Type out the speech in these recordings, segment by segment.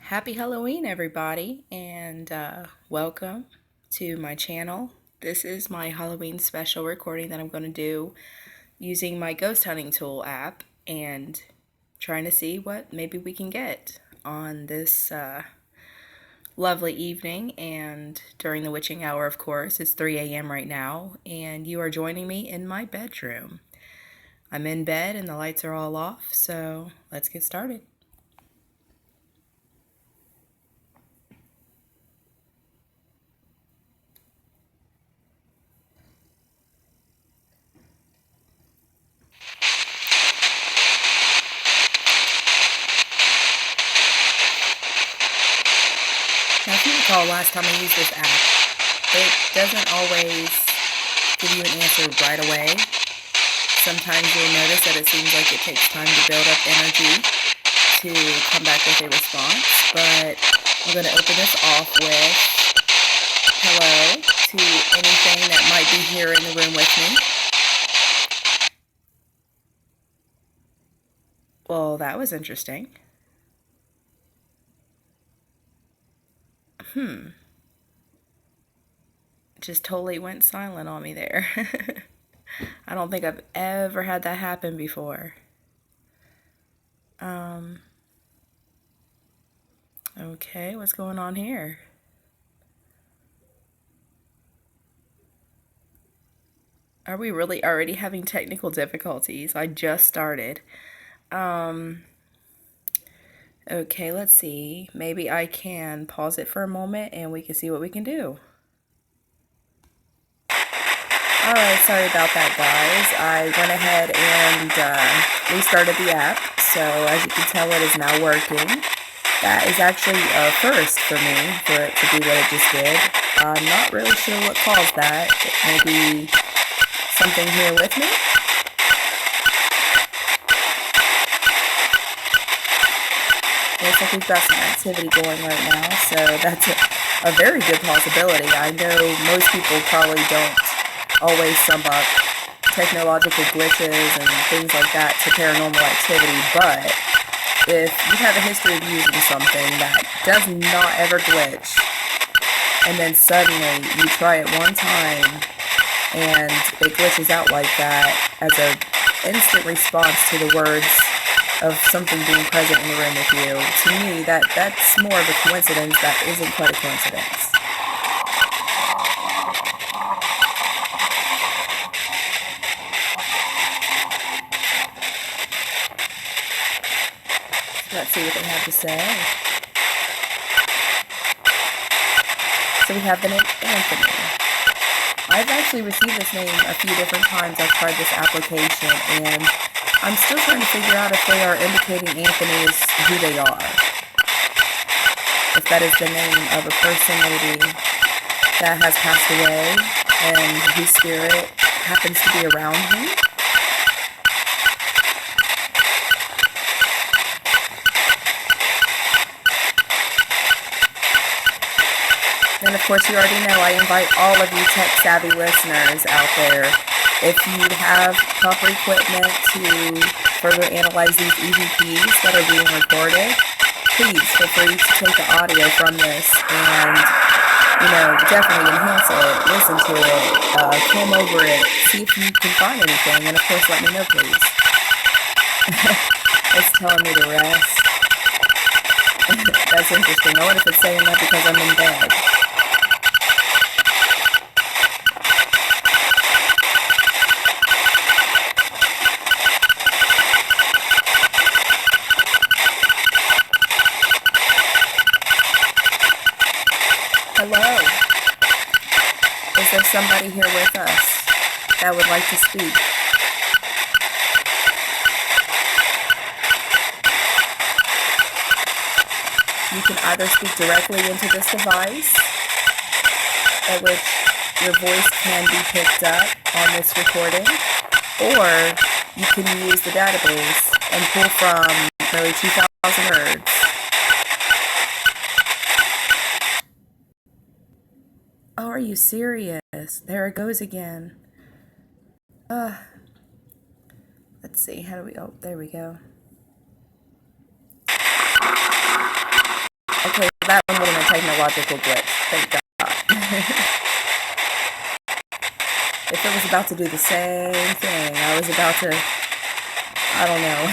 Happy Halloween, everybody, and welcome to my channel. This is my Halloween special recording that I'm going to do using my ghost hunting tool app and trying to see what maybe we can get on this lovely evening and during the witching hour, of course. It's 3 a.m. right now, and you are joining me in my bedroom. I'm in bed and the lights are all off, so let's get started. Now, if you recall last time I used this app, it doesn't always give you an answer right away. Sometimes you'll notice that it seems like it takes time to build up energy to come back with a response, but I'm going to open this off with hello to anything that might be here in the room with me. Well, that was interesting. Just totally went silent on me there. I don't think I've ever had that happen before. Okay, what's going on here? Are we really already having technical difficulties? I just started. Okay, let's see. Maybe I can pause it for a moment and we can see what we can do. Alright, sorry about that, guys. I went ahead and restarted the app, so as you can tell, it is now working. That is actually a first for me, for it to do what it just did. I'm not really sure what caused that. Maybe something here with me? Looks like we've got some activity going right now, so that's a very good possibility. I know most people probably don't always sum up technological glitches and things like that to paranormal activity, but if you have a history of using something that does not ever glitch, and then suddenly you try it one time and it glitches out like that as an instant response to the words of something being present in the room with you, to me that's more of a coincidence that isn't quite a coincidence. Let's see what they have to say. So we have the name Anthony. I've actually received this name a few different times. I've tried this application, and I'm still trying to figure out if they are indicating Anthony is who they are. If that is the name of a person maybe that has passed away and whose spirit happens to be around me. And of course, you already know I invite all of you tech-savvy listeners out there. If you have proper equipment to further analyze these EVPs that are being recorded, please feel free to take the audio from this and, definitely enhance it, listen to it, comb over it, see if you can find anything, and of course, let me know, please. It's telling me to rest. That's interesting. I wonder if it's saying that because I'm in bed. Hello. Is there somebody here with us that would like to speak? You can either speak directly into this device, at which your voice can be picked up on this recording, or you can use the database and pull from nearly 2,000 words. Oh, are you serious? There it goes again. Let's see, oh, there we go. Okay, that one wasn't a technological glitch. Thank God. If it was about to do the same thing, I was about to, I don't know.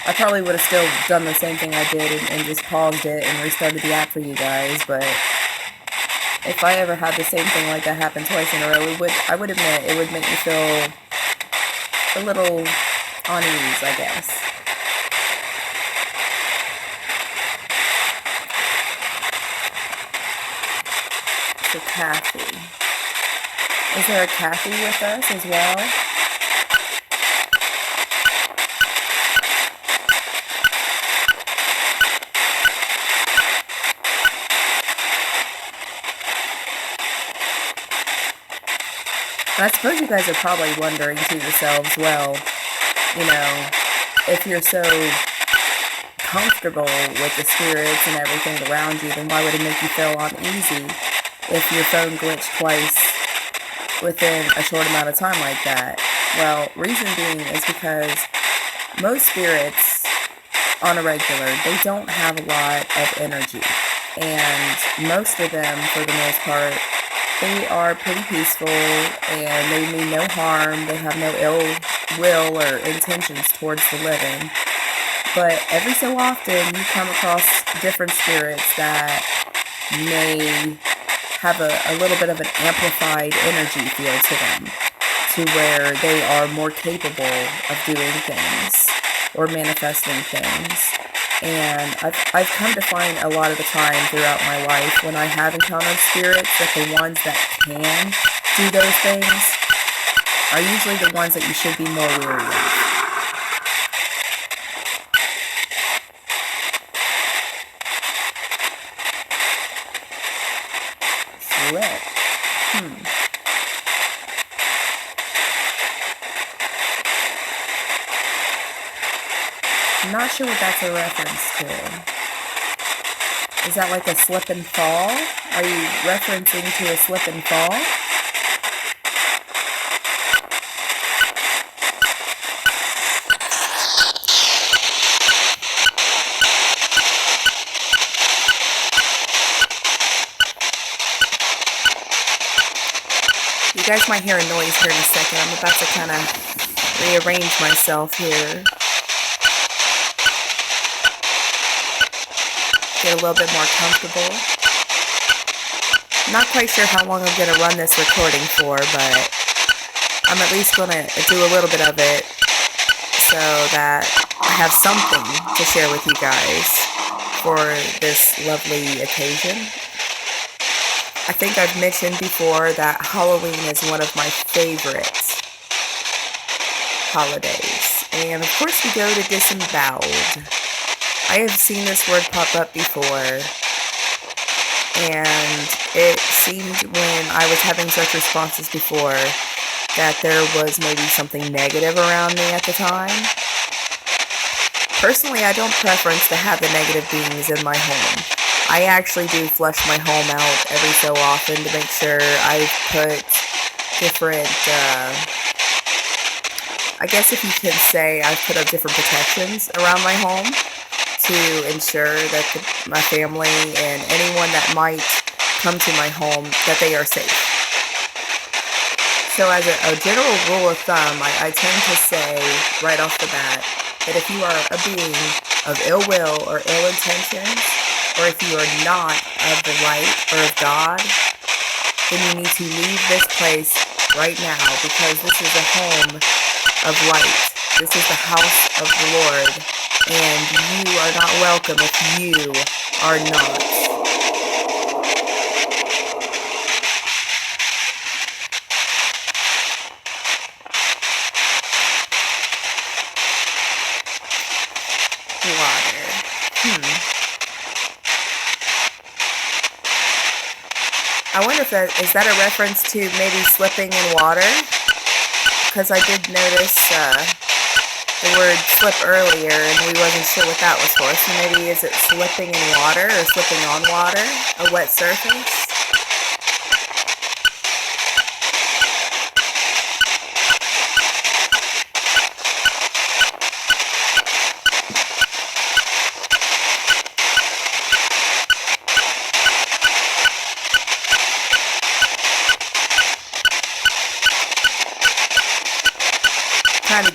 I probably would have still done the same thing I did and just paused it and restarted the app for you guys, but if I ever had the same thing like that happen twice in a row, I would admit, it would make me feel a little unease, I guess. So Kathy. Is there a Kathy with us as well? And I suppose you guys are probably wondering to yourselves, well, you know, if you're so comfortable with the spirits and everything around you, then why would it make you feel uneasy if your phone glitched twice within a short amount of time like that? Well, reason being is because most spirits on a regular, they don't have a lot of energy. And most of them, for the most part, they are pretty peaceful and they mean no harm. They have no ill will or intentions towards the living. But every so often you come across different spirits that may have a little bit of an amplified energy feel to them, to where they are more capable of doing things or manifesting things. And I've come to find a lot of the time throughout my life when I have encountered spirits that the ones that can do those things are usually the ones that you should be more wary of. Slip. I'm not sure what that's a reference to. Is that like a slip and fall? Are you referencing to a slip and fall? You guys might hear a noise here in a second. I'm about to kind of rearrange myself here. Get a little bit more comfortable. I'm not quite sure how long I'm going to run this recording for, but I'm at least going to do a little bit of it so that I have something to share with you guys for this lovely occasion. I think I've mentioned before that Halloween is one of my favorite holidays. And of course we go to disemboweled. I have seen this word pop up before, and it seemed when I was having such responses before that there was maybe something negative around me at the time. Personally, I don't preference to have the negative beings in my home. I actually do flush my home out every so often to make sure I put different, I guess if you can say, I've put up different protections around my home to ensure that my family and anyone that might come to my home, that they are safe. So as a general rule of thumb, I tend to say right off the bat that if you are a being of ill will or ill intentions, or if you are not of the light or of God, then you need to leave this place right now, because this is a home of light. This is the house of the Lord, and you are not welcome if you are not. Water. I wonder if is that a reference to maybe slipping in water? Because I did notice the word slip earlier, and we wasn't sure what that was for. So maybe is it slipping in water or slipping on water, a wet surface?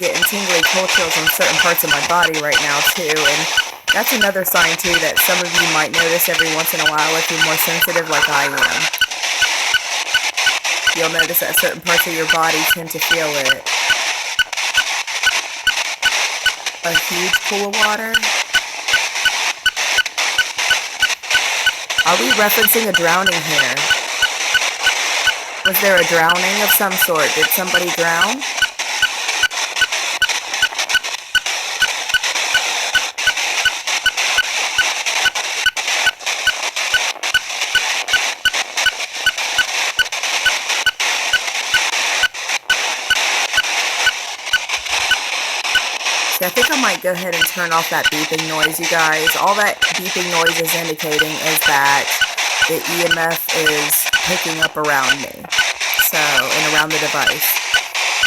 getting tingly cold chills on certain parts of my body right now too, and that's another sign too that some of you might notice every once in a while if you're more sensitive like I am. You'll notice that certain parts of your body tend to feel it. A huge pool of water. Are we referencing a drowning here? Was there a drowning of some sort? Did somebody drown? I think I might go ahead and turn off that beeping noise, you guys. All that beeping noise is indicating is that the EMF is picking up around me, and around the device.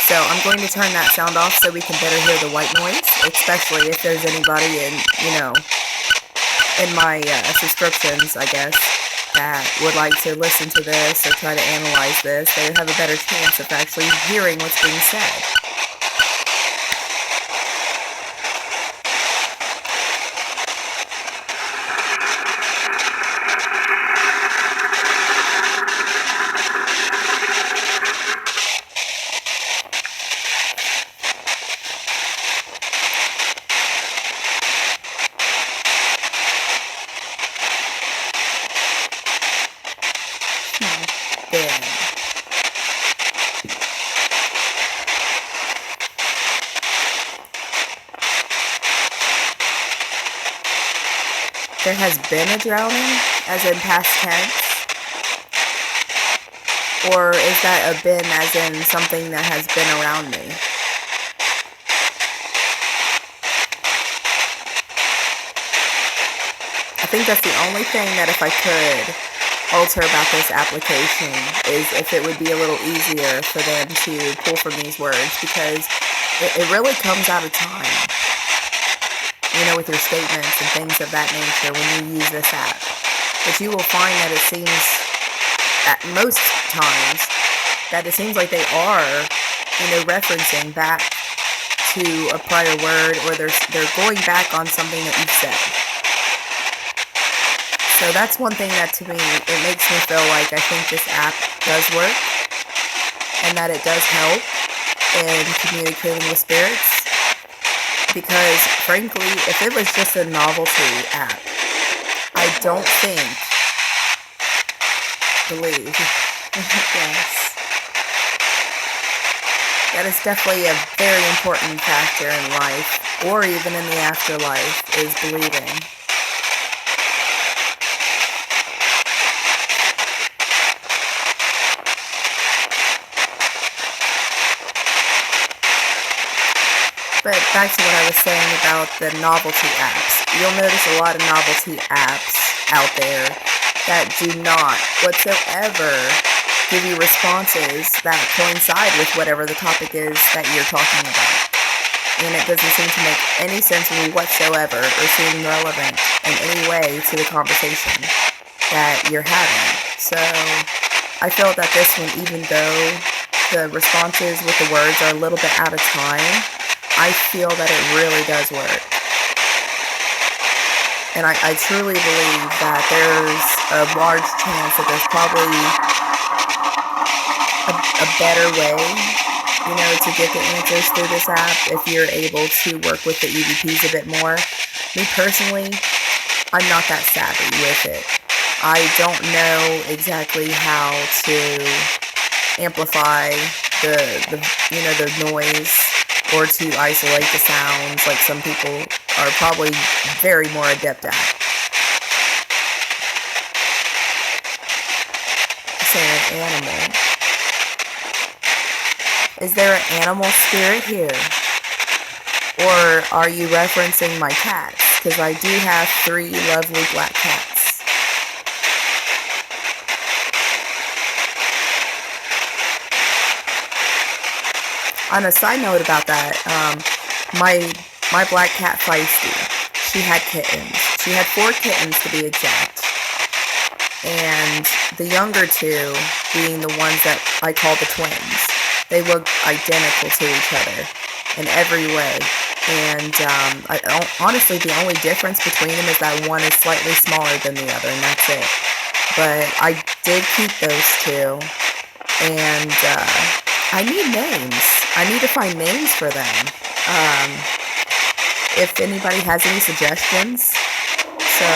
So I'm going to turn that sound off so we can better hear the white noise, especially if there's anybody in my subscriptions, I guess, that would like to listen to this or try to analyze this. They have a better chance of actually hearing what's being said. There has been a drowning, as in past tense? Or is that a been as in something that has been around me? I think that's the only thing that if I could alter about this application is if it would be a little easier for them to pull from these words, because it really comes out of time. With your statements and things of that nature when you use this app. But you will find that it seems, at most times, that it seems like they are, referencing back to a prior word, or they're going back on something that you've said. So that's one thing that to me, it makes me feel like I think this app does work, and that it does help in communicating with spirits. Because, frankly, if it was just a novelty app, I don't believe, yes, that is definitely a very important factor in life, or even in the afterlife, is believing. But back to what I was saying about the novelty apps. You'll notice a lot of novelty apps out there that do not whatsoever give you responses that coincide with whatever the topic is that you're talking about. And it doesn't seem to make any sense to me whatsoever, or seem relevant in any way to the conversation that you're having. So I feel that this one, even though the responses with the words are a little bit out of time, I feel that it really does work. And I truly believe that there's a large chance that there's probably a better way, to get the answers through this app if you're able to work with the EVPs a bit more. Me personally, I'm not that savvy with it. I don't know exactly how to amplify the noise, or to isolate the sounds like some people are probably very more adept at. Saying an animal. Is there an animal spirit here? Or are you referencing my cats? Because I do have 3 lovely black cats. On a side note about that, my black cat Feisty, she had kittens. She had 4 kittens to be exact. And the younger 2 being the ones that I call the twins. They look identical to each other. in every way. And honestly, the only difference between them is that one is slightly smaller than the other, and that's it. But I did keep those two, and I need names. I need to find names for them. If anybody has any suggestions. So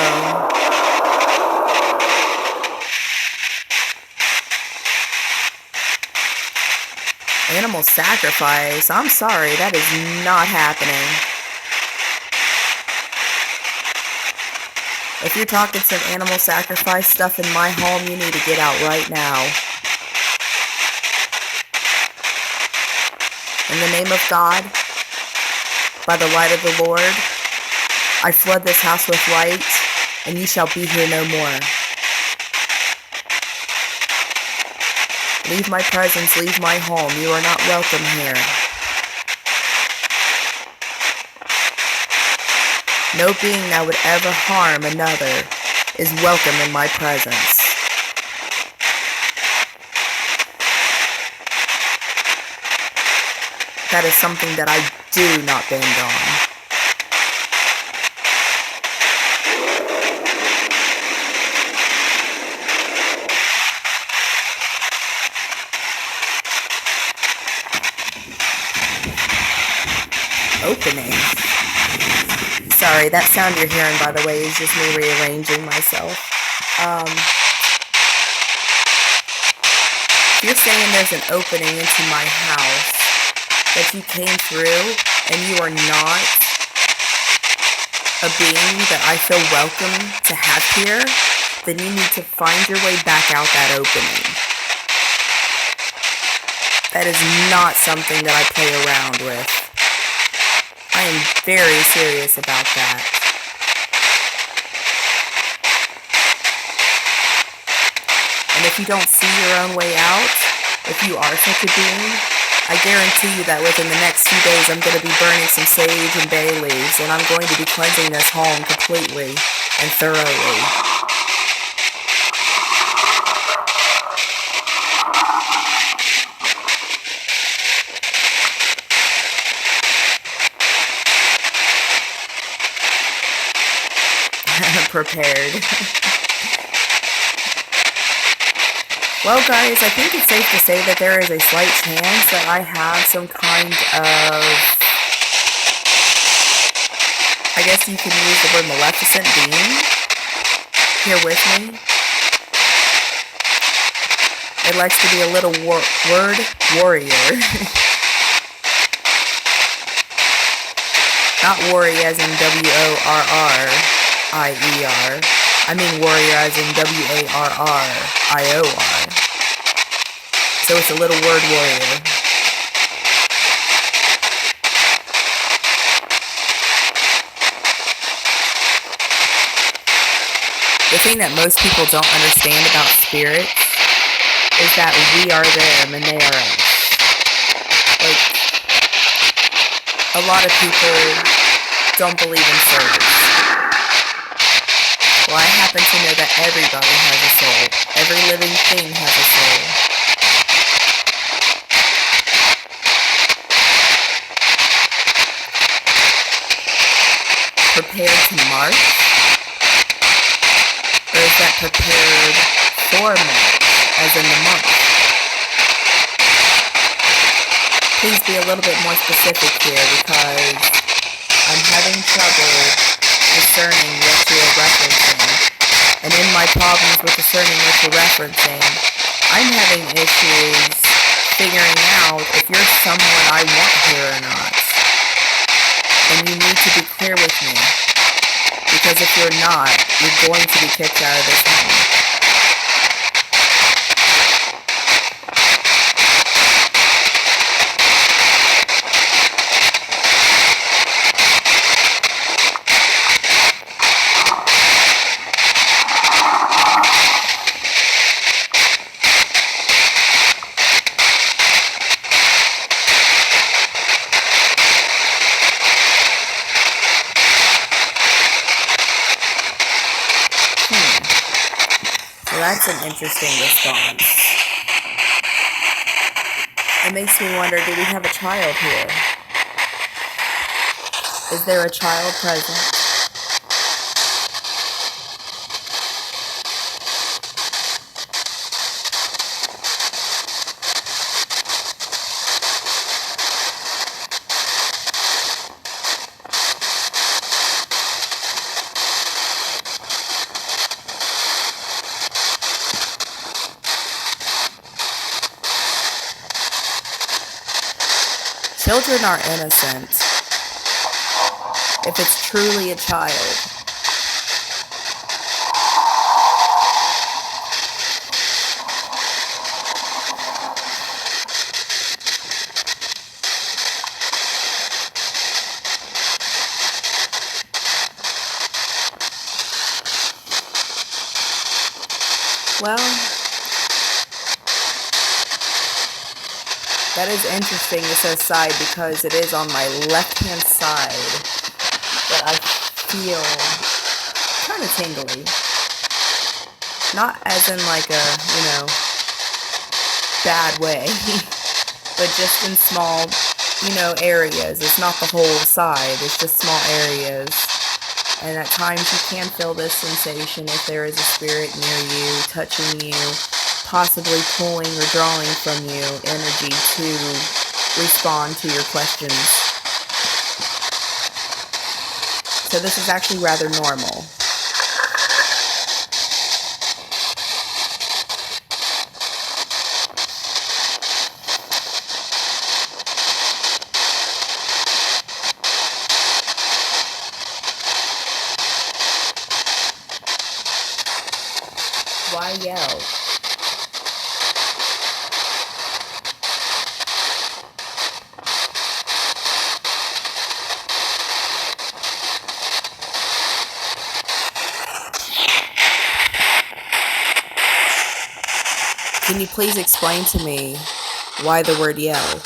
animal sacrifice. I'm sorry, that is not happening. If you're talking some animal sacrifice stuff in my home, you need to get out right now. In the name of God, by the light of the Lord, I flood this house with light, and you shall be here no more. Leave my presence, leave my home. You are not welcome here. No being that would ever harm another is welcome in my presence. That is something that I do not bend on. Opening. Sorry, that sound you're hearing, by the way, is just me rearranging myself. If you're saying there's an opening into my house, that you came through, and you are not a being that I feel welcome to have here, then you need to find your way back out that opening. That is not something that I play around with. I am very serious about that. And if you don't see your own way out, if you are such a being, I guarantee you that within the next few days I'm going to be burning some sage and bay leaves, and I'm going to be cleansing this home completely and thoroughly. Prepared. Well, guys, I think it's safe to say that there is a slight chance that I have some kind of, I guess you can use the word maleficent being here with me. It likes to be a little word warrior. Not worry as in WORRIER. I mean warrior as in WARRIOR. So it's a little word warrior. The thing that most people don't understand about spirits is that we are them and they are us. Like, a lot of people don't believe in souls. Well, I happen to know that everybody has a soul. Every living thing has a soul. Prepared to march? Or is that prepared for march, as in the month? Please be a little bit more specific here, because I'm having trouble discerning what you're referencing. And in my problems with discerning what you're referencing, I'm having issues figuring out if you're someone I want here or not. And you need to be clear with me. Because if you're not, you're going to be kicked out of this home. That's an interesting response. It makes me wonder, do we have a child here? Is there a child present? Children are innocent. If it's truly a child. Well, that is interesting, it says side, because it is on my left-hand side that I feel kind of tingly. Not as in like a, bad way, but just in small, areas. It's not the whole side, it's just small areas. And at times you can feel this sensation if there is a spirit near you, touching you, possibly pulling or drawing from you energy to respond to your questions. So this is actually rather normal. Why yell? Can you please explain to me why the word yell?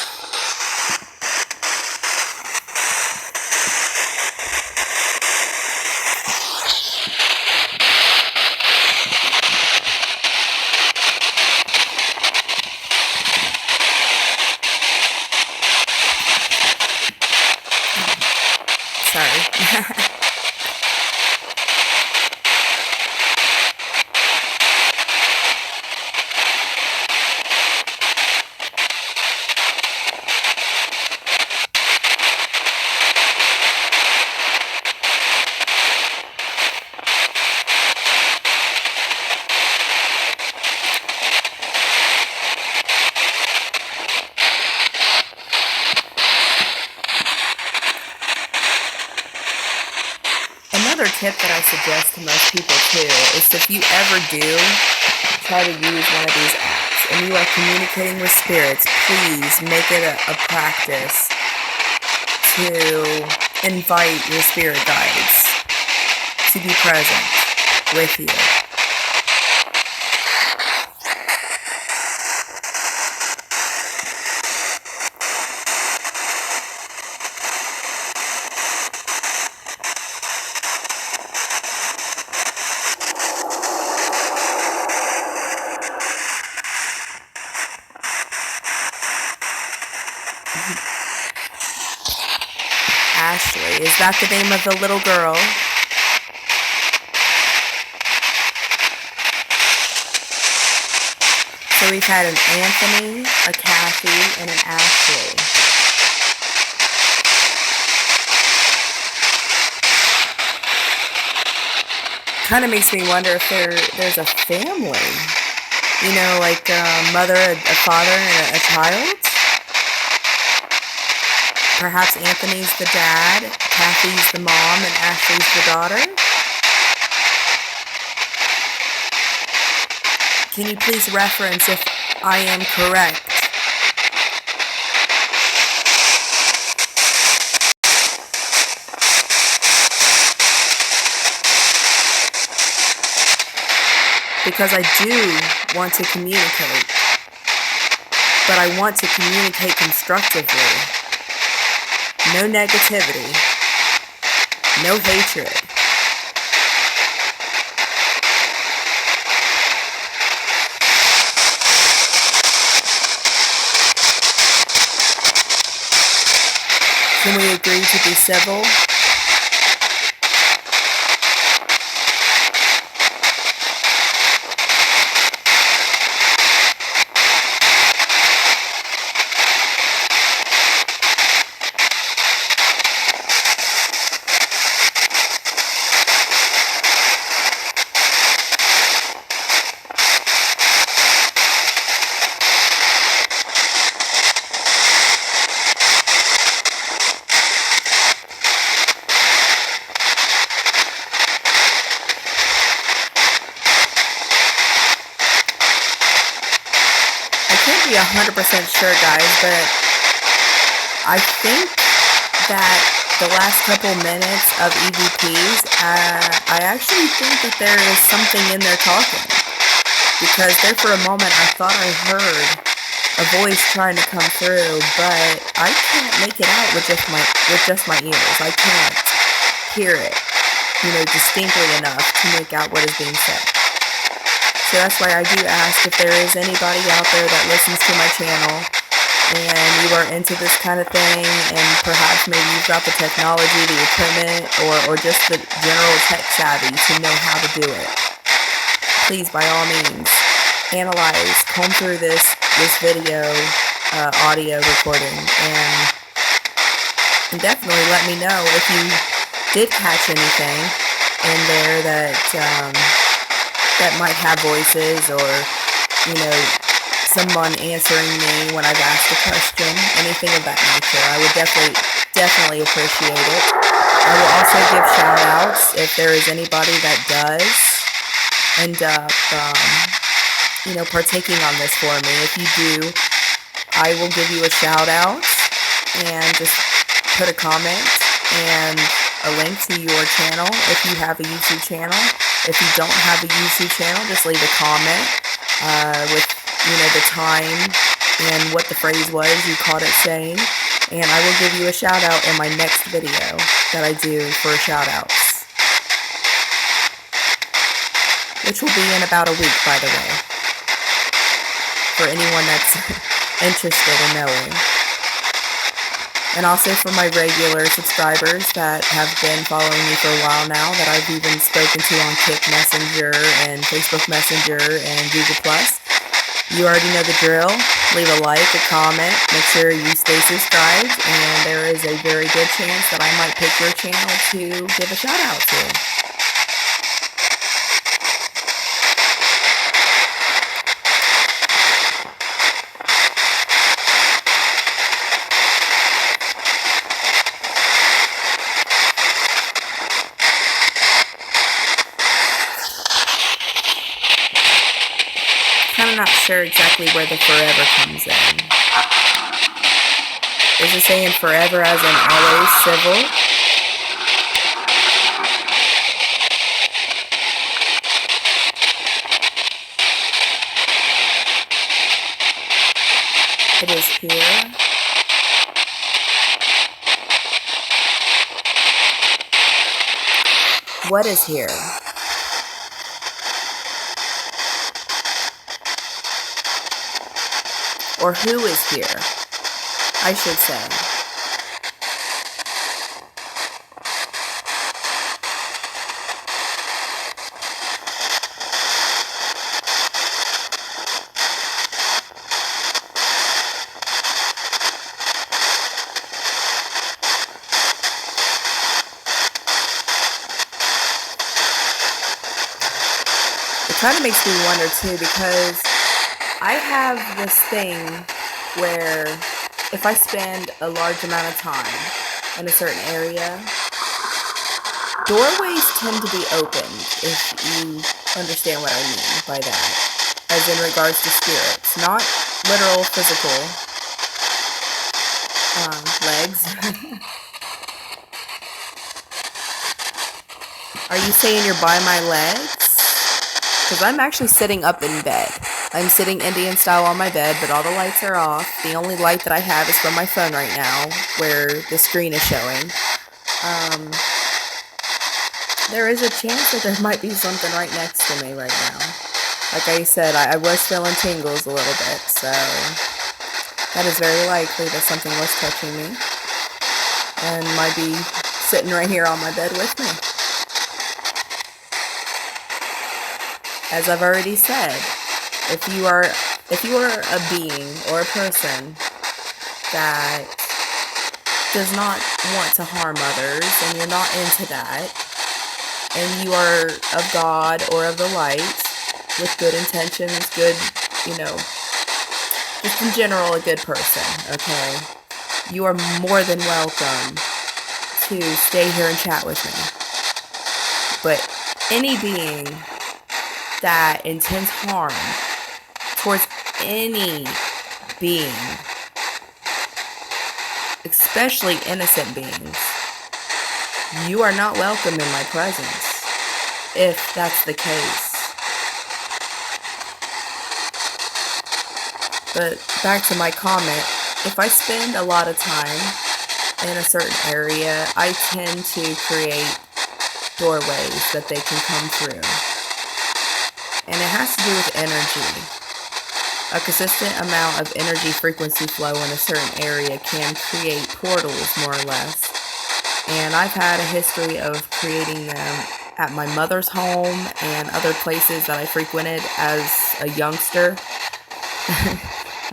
Sorry. Another tip that I suggest to most people too is if you ever do try to use one of these apps and you are communicating with spirits, please make it a practice to invite your spirit guides to be present with you. Ashley, is that the name of the little girl? So we've had an Anthony, a Kathy, and an Ashley. Kind of makes me wonder if there's a family. Like a mother, a father, and a child? Perhaps Anthony's the dad, Kathy's the mom, and Ashley's the daughter? Can you please reference if I am correct? Because I do want to communicate, but I want to communicate constructively. No negativity, no hatred. Can we agree to be civil? I can't be 100% sure, guys, but I think that the last couple minutes of EVPs, I actually think that there is something in there talking. Because there for a moment I thought I heard a voice trying to come through, but I can't make it out with just my ears. I can't hear it, distinctly enough to make out what is being said. So that's why I do ask if there is anybody out there that listens to my channel and you are into this kind of thing, and perhaps maybe you've got the technology, the equipment, or just the general tech savvy to know how to do it. Please, by all means, analyze, comb through this video audio recording, and definitely let me know if you did catch anything in there that might have voices, or someone answering me when I've asked a question, anything of that nature. I would definitely appreciate it. I will also give shout outs if there is anybody that does end up partaking on this for me. If you do, I will give you a shout out and just put a comment and a link to your channel if you have a YouTube channel. If you don't have a YouTube channel, just leave a comment with the time and what the phrase was you caught it saying, and I will give you a shout out in my next video that I do for shout outs, which will be in about a week, by the way, for anyone that's interested in knowing. And also for my regular subscribers that have been following me for a while now, that I've even spoken to on Kick Messenger and Facebook Messenger and Google+. You already know the drill. Leave a like, a comment, make sure you stay subscribed, and there is a very good chance that I might pick your channel to give a shout out to. I'm not sure exactly where the forever comes in. Is it saying forever as in always civil? It is here. What is here? Or who is here, I should say. It kind of makes me wonder too, because I have this thing where if I spend a large amount of time in a certain area, doorways tend to be opened, if you understand what I mean by that, as in regards to spirits, not literal physical legs. Are you saying you're by my legs? Because I'm actually sitting up in bed. I'm sitting Indian style on my bed, but all the lights are off. The only light that I have is from my phone right now, where the screen is showing. There is a chance that there might be something right next to me right now. Like I said, I was feeling tingles a little bit, so that is very likely that something was touching me. and might be sitting right here on my bed with me. As I've already said, if you are a being or a person that does not want to harm others, and you're not into that, and you are of God or of the light, with good intentions, good, just in general, a good person, okay? You are more than welcome to stay here and chat with me. But any being that intends harm towards any being, especially innocent beings, you are not welcome in my presence, if that's the case. But back to my comment, if I spend a lot of time in a certain area, I tend to create doorways that they can come through. And it has to do with energy. A consistent amount of energy frequency flow in a certain area can create portals, more or less. And I've had a history of creating them at my mother's home and other places that I frequented as a youngster.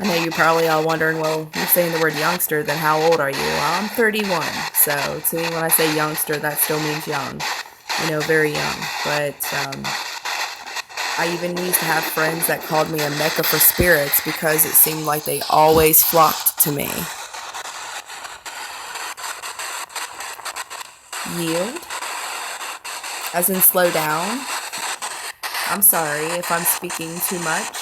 I know you're probably all wondering, well, you're saying the word youngster, then how old are you? Well, I'm 31, so to me when I say youngster, that still means young, very young. But I even used to have friends that called me a mecca for spirits because it seemed like they always flocked to me. Yield, as in slow down. I'm sorry if I'm speaking too much.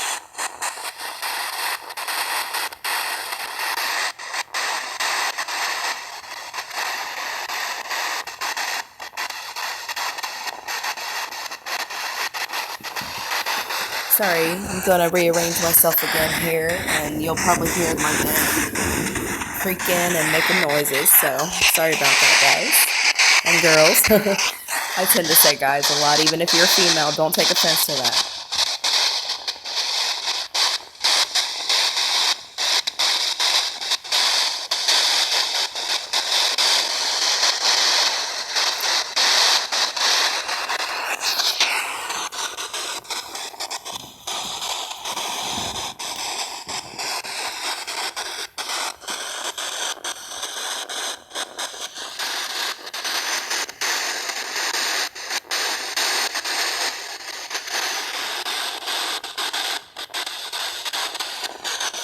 Sorry, I'm gonna rearrange myself again here, and you'll probably hear my bed creaking and making noises, so sorry about that, guys and girls. I tend to say guys a lot, even if you're female, don't take offense to that.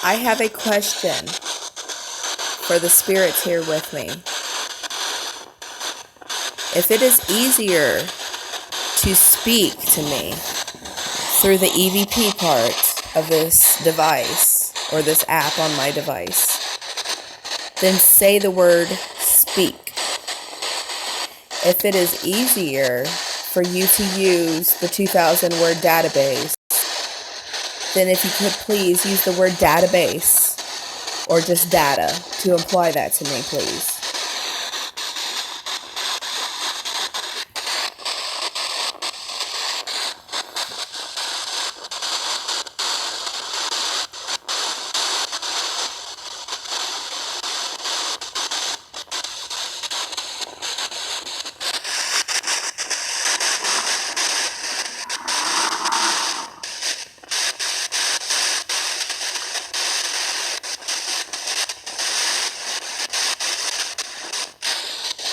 I have a question for the spirits here with me. If it is easier to speak to me through the EVP part of this device, or this app on my device, then say the word speak. If it is easier for you to use the 2,000 word database, then if you could please use the word database, or just data, to imply that to me, please.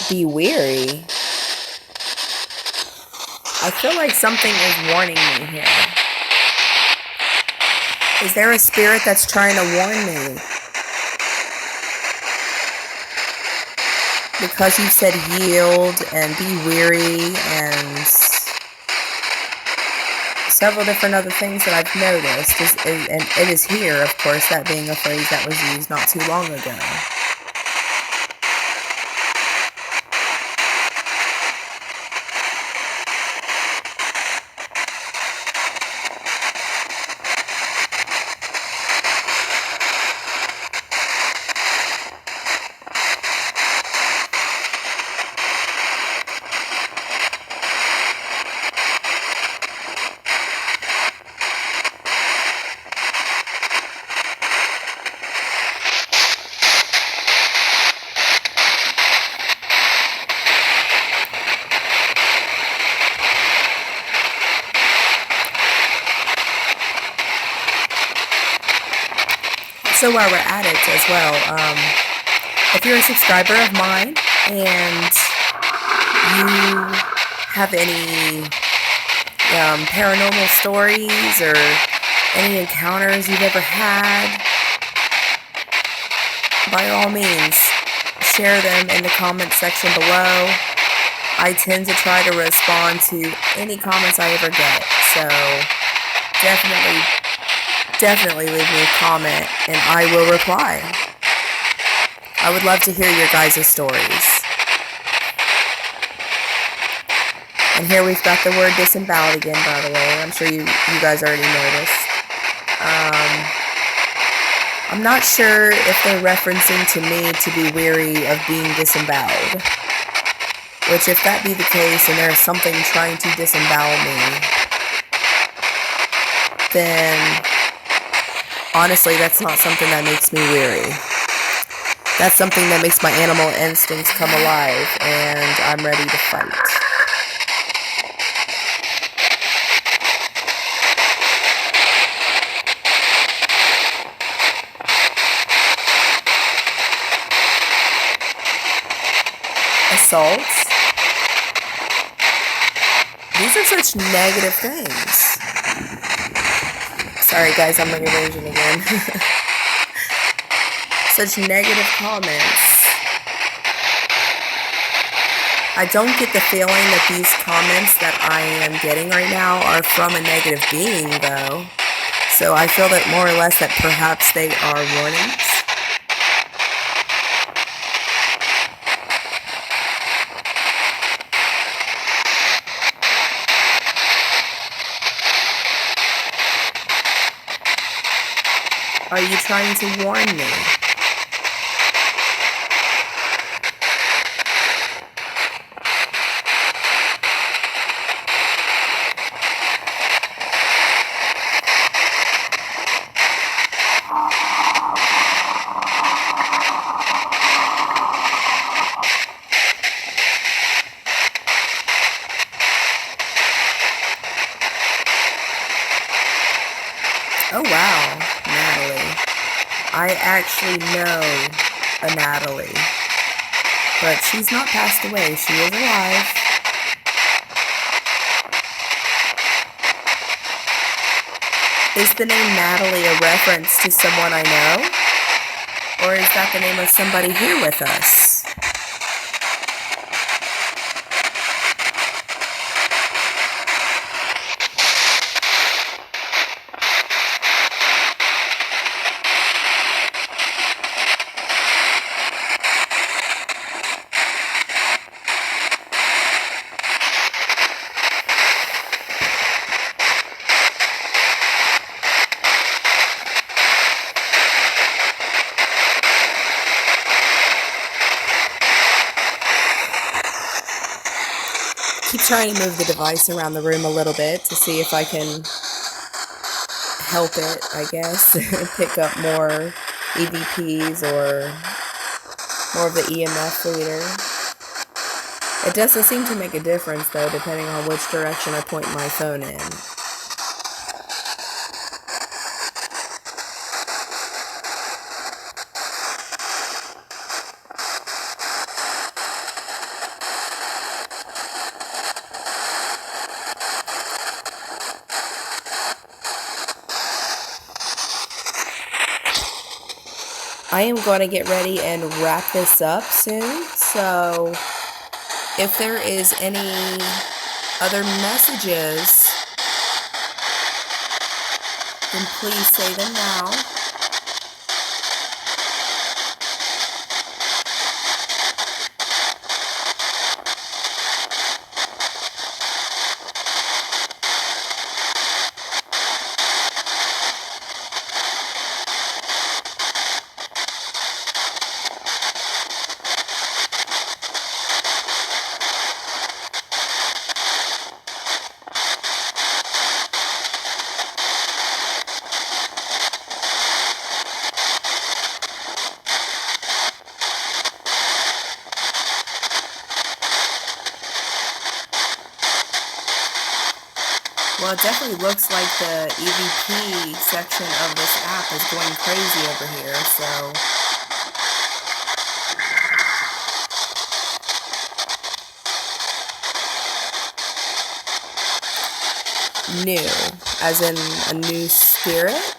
Be weary. I feel like something is warning me here. Is there a spirit that's trying to warn me? Because you said yield and be weary and several different other things that I've noticed, and it is here, of course, that being a phrase that was used not too long ago. So while we're at it as well, if you're a subscriber of mine and you have any paranormal stories or any encounters you've ever had, by all means, share them in the comments section below. I tend to try to respond to any comments I ever get, so definitely leave me a comment and I will reply. I would love to hear your guys' stories. And here we've got the word disemboweled again, by the way. I'm sure you guys already noticed. I'm not sure if they're referencing to me to be weary of being disemboweled. Which, if that be the case and there's something trying to disembowel me, then honestly, that's not something that makes me weary. That's something that makes my animal instincts come alive, and I'm ready to fight. Assaults. These are such negative things. Sorry guys, I'm rearranging again. Such negative comments. I don't get the feeling that these comments that I am getting right now are from a negative being, though. So I feel that more or less that perhaps they are warnings. Are you trying to warn me? Oh wow, Natalie. I actually know a Natalie, but she's not passed away. She is alive. Is the name Natalie a reference to someone I know? Or is that the name of somebody here with us? Keep trying to move the device around the room a little bit to see if I can help it, I guess, pick up more EVPs or more of the EMF reader. It doesn't seem to make a difference, though, depending on which direction I point my phone in. I am going to get ready and wrap this up soon, so if there is any other messages, then please say them now. Well, it definitely looks like the EVP section of this app is going crazy over here, so new, as in a new spirit.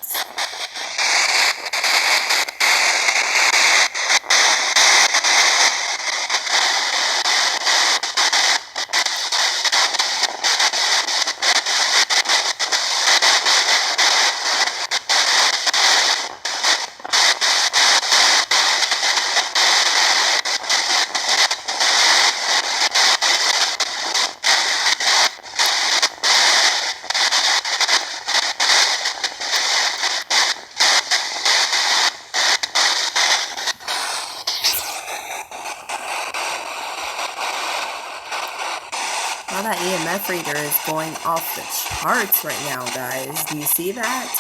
Wow, that EMF reader is going off the charts right now, guys. Do you see that?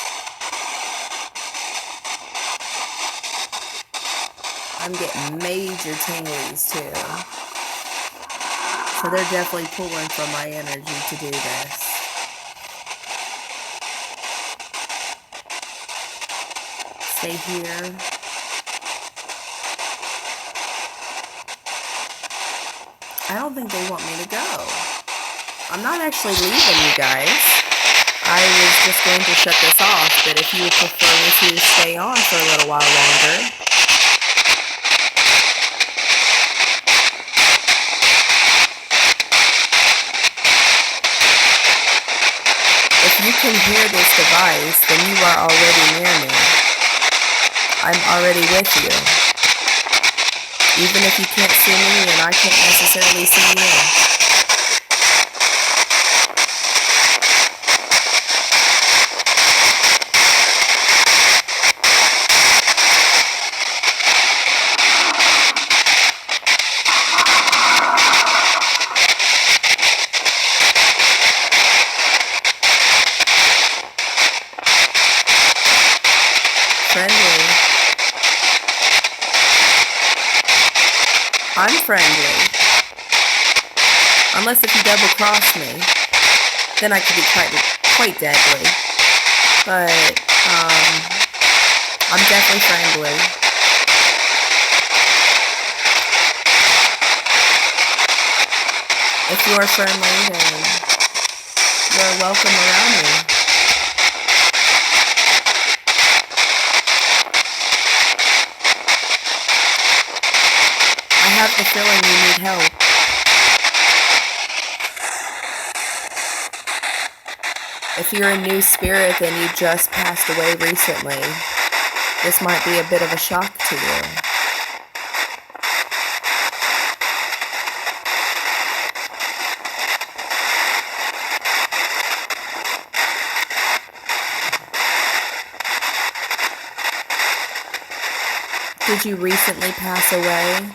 I'm getting major tinglies too. So they're definitely pulling from my energy to do this. Stay here. I don't think they want me to go. I'm not actually leaving, you guys. I was just going to shut this off, but if you would prefer me to stay on for a little while longer. If you can hear this device, then you are already near me. I'm already with you. Even if you can't see me and I can't necessarily see you. Friendly. I'm friendly. Unless if you double cross me, then I could be quite deadly. But I'm definitely friendly. If you are friendly, then you're welcome around me. I have the feeling you need help. If you're a new spirit and you just passed away recently, this might be a bit of a shock to you. Did you recently pass away?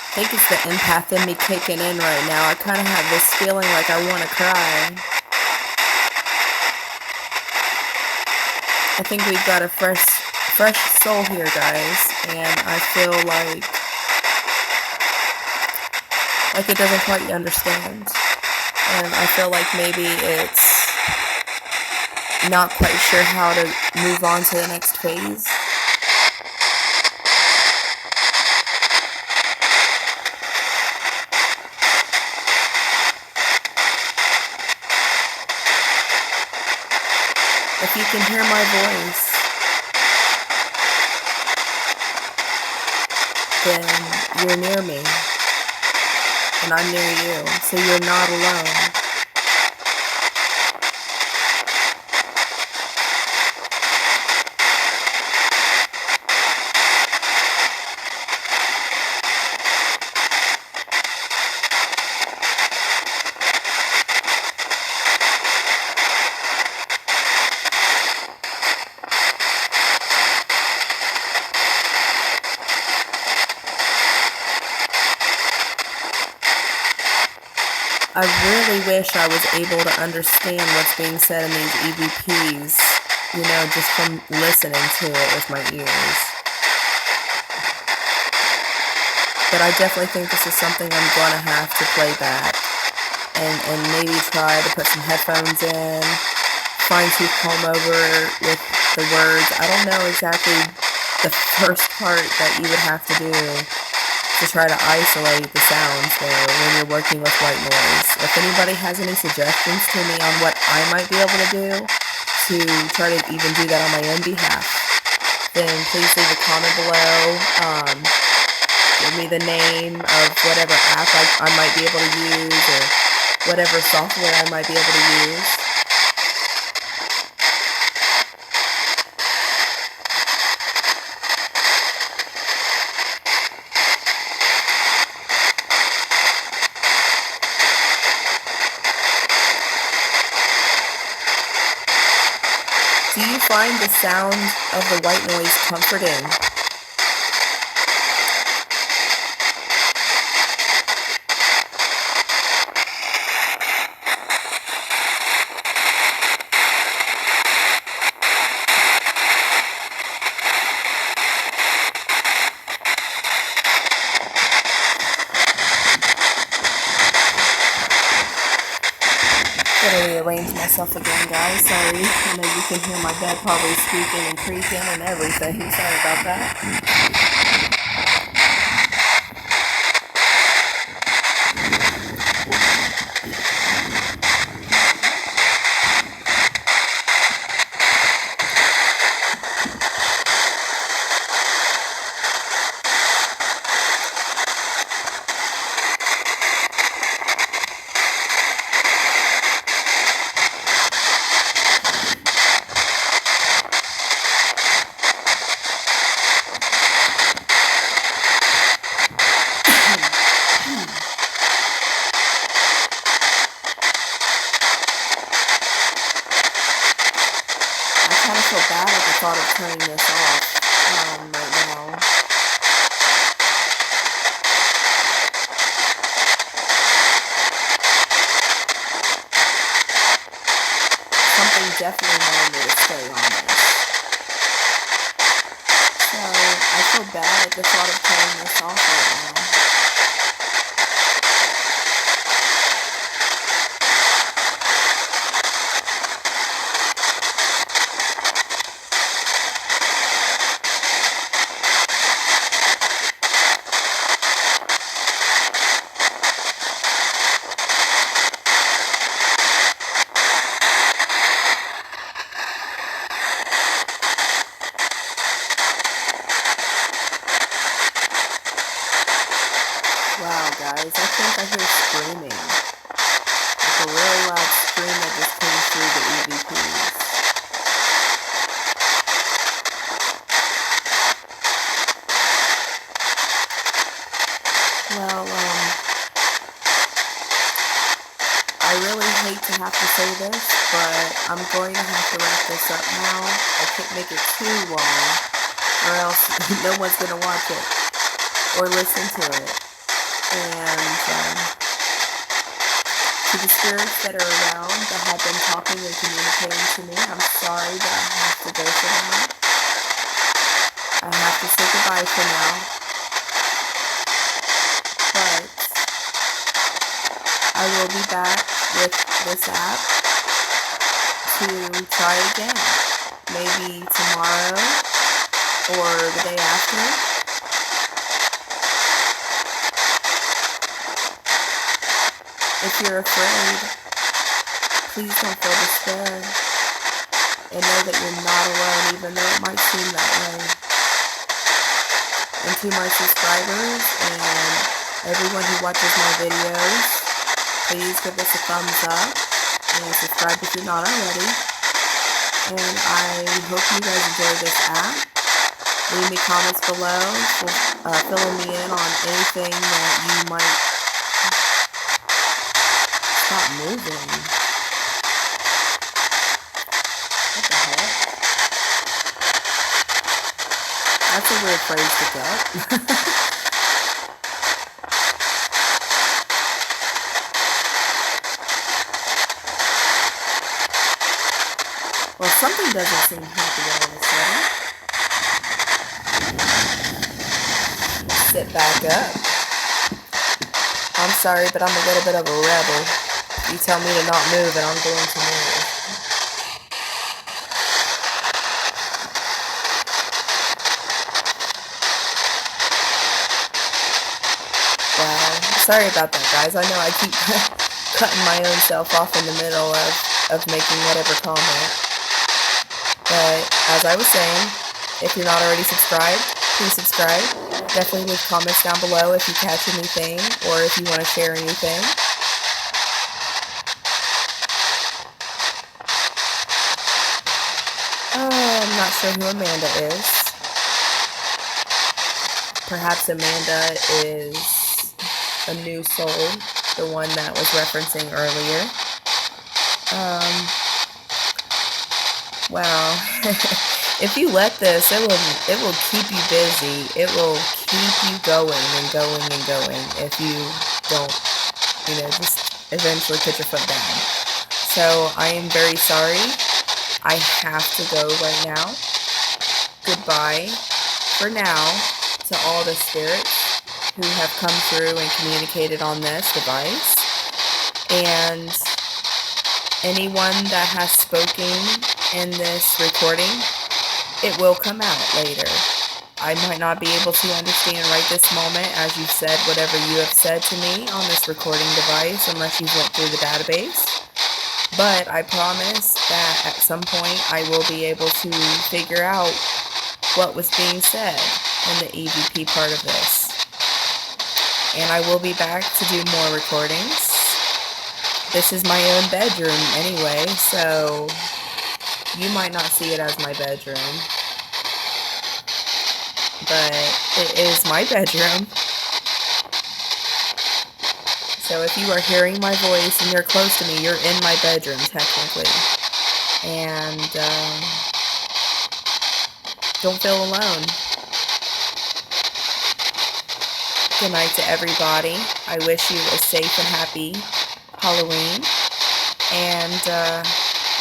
I think it's the empath in me kicking in right now. I kind of have this feeling like I want to cry. I think we've got a fresh soul here, guys, and I feel like it doesn't quite understand. And I feel like maybe it's not quite sure how to move on to the next phase. If you can hear my voice, then you're near me, and I'm near you, so you're not alone. I really wish I was able to understand what's being said in these EVPs, just from listening to it with my ears. But I definitely think this is something I'm going to have to play back and maybe try to put some headphones in, fine-tooth comb over with the words. I don't know exactly the first part that you would have to do to try to isolate the sounds there when you're working with white noise. If anybody has any suggestions to me on what I might be able to do to try to even do that on my own behalf, then please leave a comment below. Give me the name of whatever app I might be able to use, or whatever software I might be able to use. Do you find the sound of the white noise comforting? Gotta rearrange myself again, guys. Sorry. I know you can hear my bed probably squeaking and creaking and everything. Sorry about that. I kind of feel bad at the thought of turning this off right now. Something definitely wanted me to stay on this. So I feel bad at the thought of turning this off right now. Wow, guys, I think I hear screaming. Like a really loud scream that just came through the EVPs. Well, I really hate to have to say this, but I'm going to have to wrap this up now. I can't make it too long, or else no one's going to watch it or listen to it. And to the spirits that are around that have been talking and communicating to me, I'm sorry that I have to go for now. I have to say goodbye for now. But I will be back with this app to try again. Maybe tomorrow or the day after. If you're afraid, please don't feel despair, and know that you're not alone, even though it might seem that way. And to my subscribers and everyone who watches my videos, please give us a thumbs up and subscribe if you're not already. And I hope you guys enjoy this app. Leave me comments below, filling me in on anything that you might. Stop moving. What the heck? That's a weird phrase to get. Well, something doesn't seem happy all of a sudden. Sit back up. I'm sorry, but I'm a little bit of a rebel. You tell me to not move, and I'm going to move. Wow. Sorry about that, guys. I know I keep cutting my own self off in the middle of making whatever comment. But as I was saying, if you're not already subscribed, please subscribe. Definitely leave comments down below if you catch anything or if you want to share anything. I'm not sure who Amanda is. Perhaps Amanda is a new soul, the one that was referencing earlier. Wow. If you let this, it will keep you busy. It will keep you going and going and going if you don't, just eventually put your foot down. So I am very sorry. I have to go right now. Goodbye for now to all the spirits who have come through and communicated on this device. And anyone that has spoken in this recording, it will come out later. I might not be able to understand right this moment as you've said whatever you have said to me on this recording device unless you went through the database. But I promise that at some point I will be able to figure out what was being said in the EVP part of this. And I will be back to do more recordings. This is my own bedroom anyway, so you might not see it as my bedroom. But it is my bedroom. So if you are hearing my voice and you're close to me, you're in my bedroom, technically. And don't feel alone. Good night to everybody. I wish you a safe and happy Halloween. And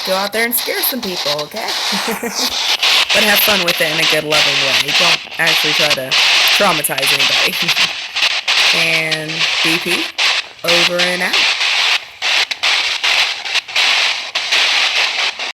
go out there and scare some people, okay? But have fun with it in a good, loving way. Don't actually try to traumatize anybody. And BP, over and out.